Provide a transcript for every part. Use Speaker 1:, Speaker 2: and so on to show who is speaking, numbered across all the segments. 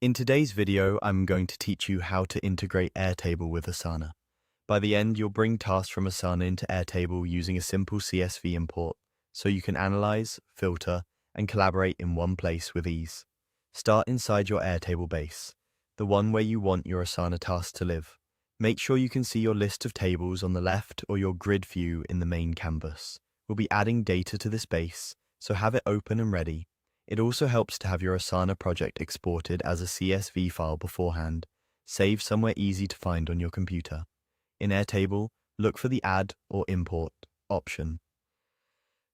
Speaker 1: In today's video, I'm going to teach you how to integrate Airtable with Asana. By the end, you'll bring tasks from Asana into Airtable using a simple CSV import, so you can analyze, filter, and collaborate in one place with ease. Start inside your Airtable base, the one where you want your Asana tasks to live. Make sure you can see your list of tables on the left or your grid view in the main canvas. We'll be adding data to this base, so have it open and ready. It also helps to have your Asana project exported as a CSV file beforehand, saved somewhere easy to find on your computer. In Airtable, look for the Add or Import option.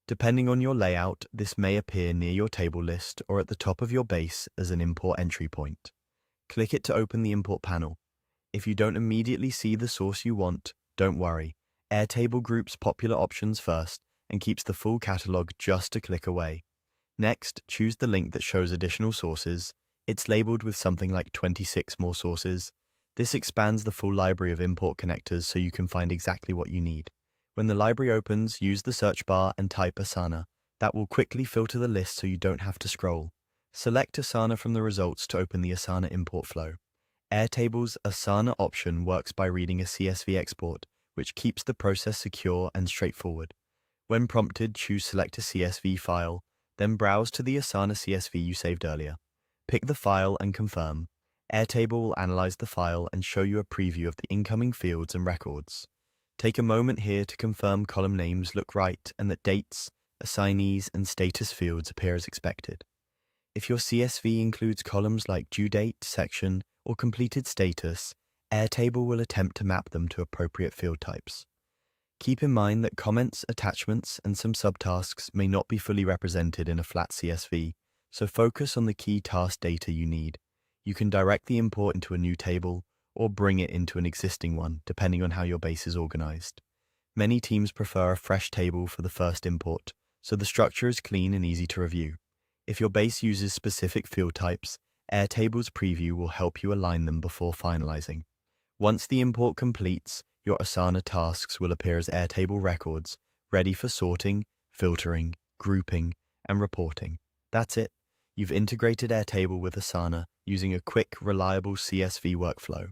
Speaker 1: Depending on your layout, this may appear near your table list or at the top of your base as an import entry point. Click it to open the import panel. If you don't immediately see the source you want, don't worry. Airtable groups popular options first and keeps the full catalog just a click away. Next, choose the link that shows additional sources. It's labeled with something like 26 more sources. This expands the full library of import connectors so you can find exactly what you need. When the library opens, use the search bar and type Asana. That will quickly filter the list so you don't have to scroll. Select Asana from the results to open the Asana import flow. Airtable's Asana option works by reading a CSV export, which keeps the process secure and straightforward. When prompted, choose Select a CSV file, then browse to the Asana CSV you saved earlier. Pick the file and confirm. Airtable will analyze the file and show you a preview of the incoming fields and records. Take a moment here to confirm column names look right and that dates, assignees, and status fields appear as expected. If your CSV includes columns like due date, section, or completed status, Airtable will attempt to map them to appropriate field types. Keep in mind that comments, attachments, and some subtasks may not be fully represented in a flat CSV, so focus on the key task data you need. You can direct the import into a new table or bring it into an existing one, depending on how your base is organized. Many teams prefer a fresh table for the first import, so the structure is clean and easy to review. If your base uses specific field types, Airtable's preview will help you align them before finalizing. Once the import completes, your Asana tasks will appear as Airtable records, ready for sorting, filtering, grouping, and reporting. That's it. You've integrated Airtable with Asana using a quick, reliable CSV workflow.